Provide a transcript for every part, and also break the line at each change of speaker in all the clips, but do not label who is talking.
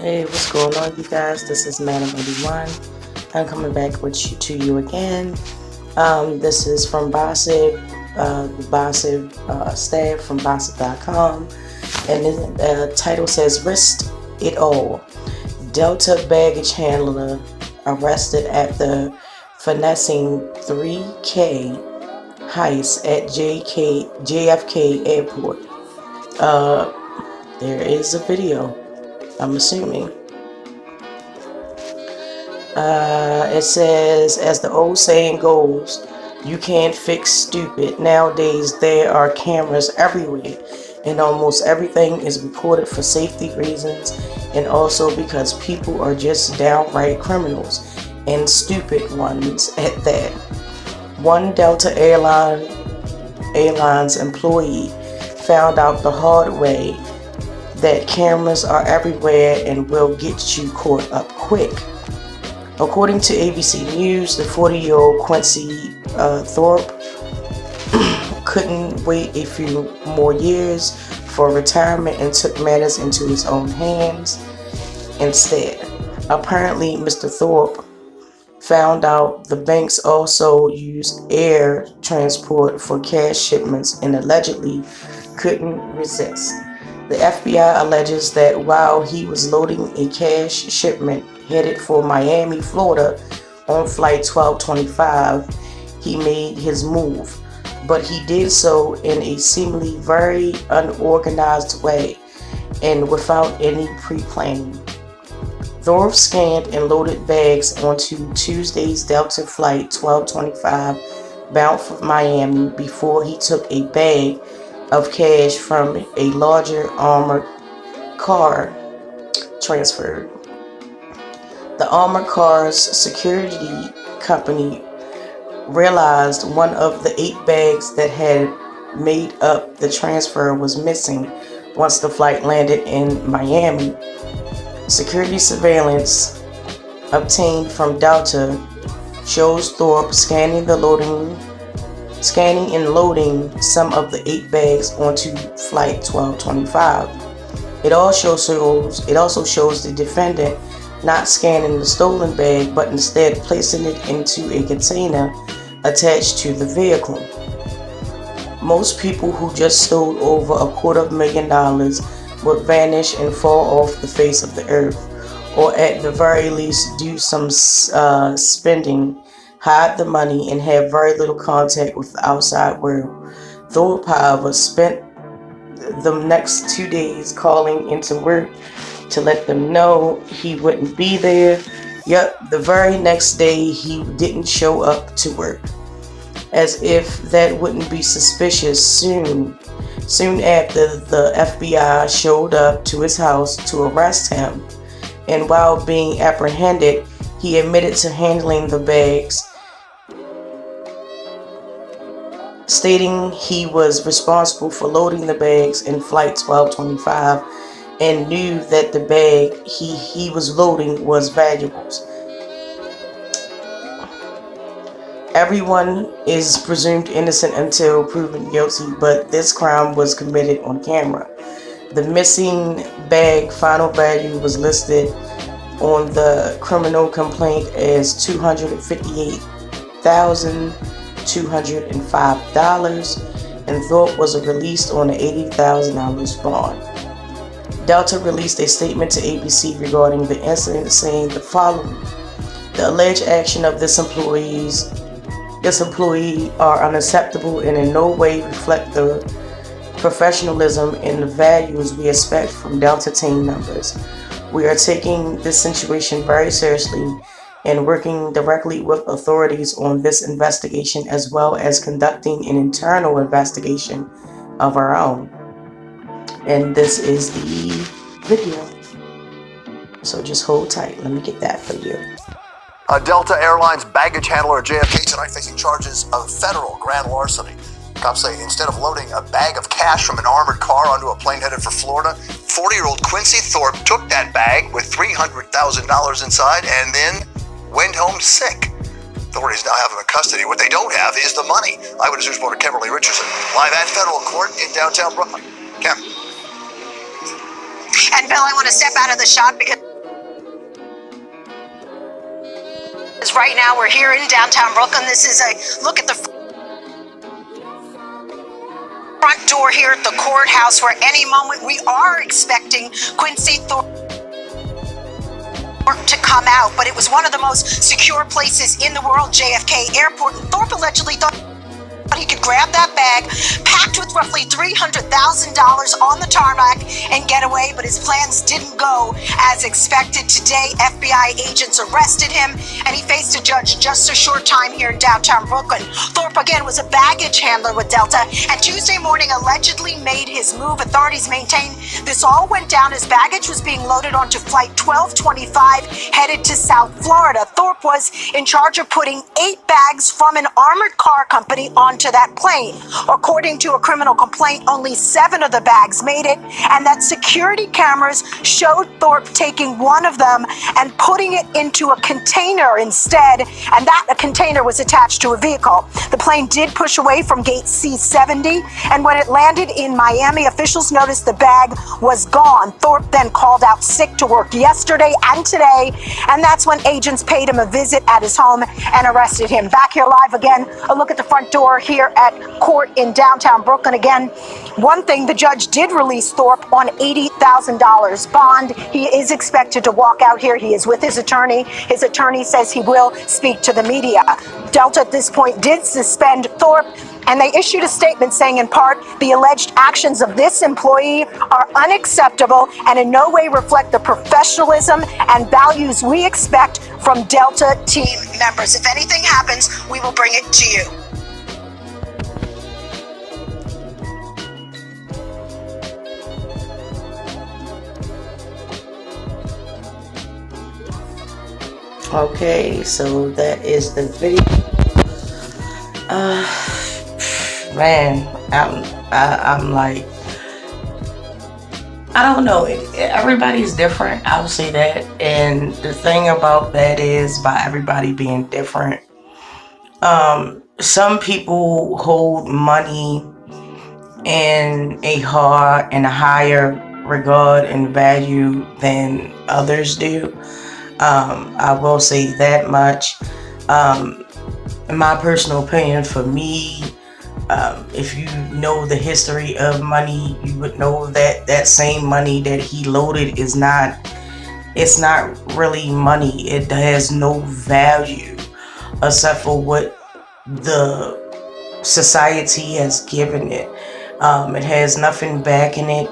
Hey, what's going on, you guys? This is Madam 81. I'm coming back to you again. This is from Bossip, the Bossip staff from Bossip.com. And the title says Risk It All. Delta baggage handler arrested after finessing 3K heist at JFK Airport. There is a video, I'm assuming. It says, as the old saying goes, you can't fix stupid. Nowadays, there are cameras everywhere, and almost everything is recorded for safety reasons, and also because people are just downright criminals, and stupid ones at that. One Delta Airlines employee found out the hard way that cameras are everywhere and will get you caught up quick. According to ABC News, the 40-year-old Quincy Thorpe couldn't wait a few more years for retirement and took matters into his own hands instead. Apparently, Mr. Thorpe found out the banks also used air transport for cash shipments and allegedly couldn't resist. The FBI alleges that while he was loading a cash shipment headed for Miami, Florida on flight 1225, he made his move, but he did so in a seemingly very unorganized way and without any pre-planning. Thorpe scanned and loaded bags onto Tuesday's Delta flight 1225 bound for Miami before he took a bag of cash from a larger armored car transferred. The armored car's security company realized one of the 8 bags that had made up the transfer was missing once the flight landed in Miami. Security surveillance obtained from Delta shows Thorpe scanning and loading some of the 8 bags onto flight 1225. It also shows the defendant not scanning the stolen bag, but instead placing it into a container attached to the vehicle. Most people who just stole over $250,000 would vanish and fall off the face of the earth, or at the very least do some spending, hide the money, and have very little contact with the outside world. Thorpe, however, spent the next 2 days calling into work to let them know he wouldn't be there. Yet the very next day he didn't show up to work. As if that wouldn't be suspicious, soon after the FBI showed up to his house to arrest him, and while being apprehended, he admitted to handling the bags, stating he was responsible for loading the bags in flight 1225 and knew that the bag he was loading was valuables. Everyone is presumed innocent until proven guilty, but this crime was committed on camera. The missing bag final value was listed on the criminal complaint as $258,205, and Thorpe was released on an $80,000 bond. Delta released a statement to ABC regarding the incident, saying the following: the alleged action of this employee are unacceptable and in no way reflect the professionalism and the values we expect from Delta team members. We are taking this situation very seriously and working directly with authorities on this investigation, as well as conducting an internal investigation of our own. And this is the video. So just hold tight. Let me get that for you.
A Delta Airlines baggage handler at JFK tonight facing charges of federal grand larceny. Cops say instead of loading a bag of cash from an armored car onto a plane headed for Florida, 40-year-old Quincy Thorpe took that bag with $300,000 inside and then went home sick. Authorities now have him in custody. What they don't have is the money. Eyewitness News reporter Kimberly Richardson, live at federal court in downtown Brooklyn. Kim.
And Bill, I want to step out of the shot because Right now, we're here in downtown Brooklyn. This is a look at the front door here at the courthouse, where any moment we are expecting Quincy Thorpe to come out. But it was one of the most secure places in the world, JFK Airport. And Thorpe allegedly thought he could grab that bag, packed with roughly $300,000 on the tarmac, and get away, but his plans didn't go as expected. Today, FBI agents arrested him, and he faced a judge just a short time here in downtown Brooklyn. Thorpe, again, was a baggage handler with Delta, and Tuesday morning allegedly made his move. Authorities maintain this all went down as baggage was being loaded onto Flight 1225, headed to South Florida. Thorpe was in charge of putting 8 bags from an armored car company onto that plane. According to a criminal complaint, only 7 of the bags made it, and that security cameras showed Thorpe taking one of them and putting it into a container instead, and that a container was attached to a vehicle. The plane did push away from gate C-70, and when it landed in Miami, officials noticed the bag was gone. Thorpe then called out sick to work yesterday and today, and that's when agents paid him a visit at his home and arrested him. Back here live again, a look at the front door here at court in downtown Brooklyn. Again, one thing, the judge did release Thorpe on $80,000 bond. He is expected to walk out here. He is with his attorney. His attorney says he will speak to the media. Delta at this point did suspend Thorpe, and they issued a statement saying, in part, the alleged actions of this employee are unacceptable and in no way reflect the professionalism and values we expect from Delta team members. If anything happens, we will bring it to you.
Okay, so that is the video. Man, I'm like, I don't know. Everybody's different. I'll say that. And the thing about that is, by everybody being different, some people hold money in a higher regard and value than others do. I will say that much. In my personal opinion, for me, if you know the history of money, you would know that that same money that he loaded it's not really money. It has no value except for what the society has given it. It has nothing back in it.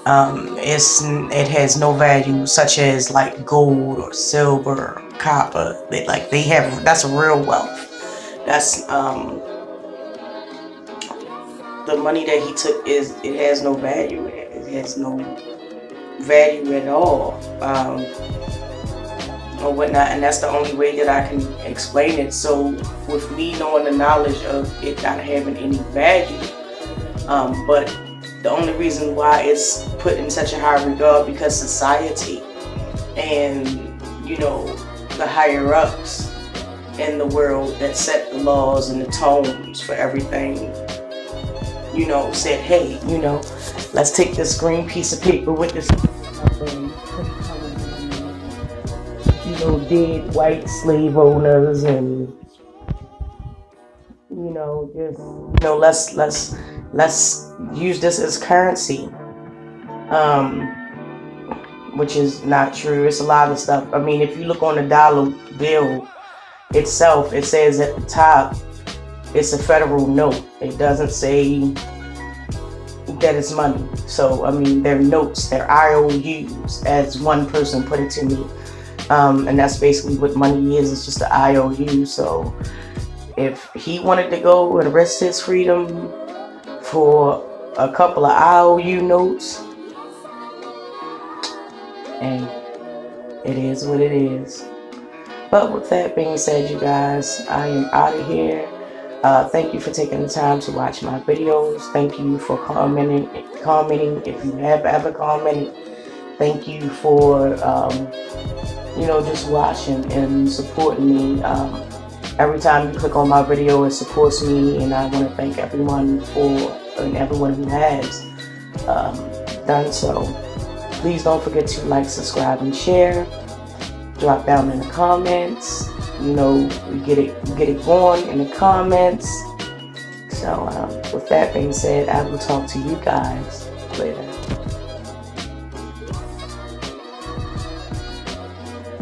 It has no value, such as like gold or silver or copper. That's real wealth. That's the money that he took it has no value. It has no value at all, or whatnot. And that's the only way that I can explain it. So with me knowing the knowledge of it not having any value, but the only reason why it's put in such a high regard because society and, the higher ups in the world that set the laws and the tones for everything, said, hey, let's take this green piece of paper with this, dead white slave owners and, let's use this as currency, which is not true. It's a lot of stuff. I mean, if you look on the dollar bill itself, it says at the top, it's a federal note. It doesn't say that it's money. So, I mean, they're notes, they're IOUs, as one person put it to me. And that's basically what money is. It's just an IOU. So if he wanted to go and risk his freedom for a couple of IOU notes, and it is what it is. But with that being said, you guys, I am out of here. Thank you for taking the time to watch my videos. Thank you for commenting if you have ever commented. Thank you for just watching and supporting me. Every time you click on my video, it supports me, and I want to thank everyone who has done so. Please don't forget to like, subscribe, and share. drop down in the comments. You know, we get it going in the comments. So with that being said, I will talk to you guys later.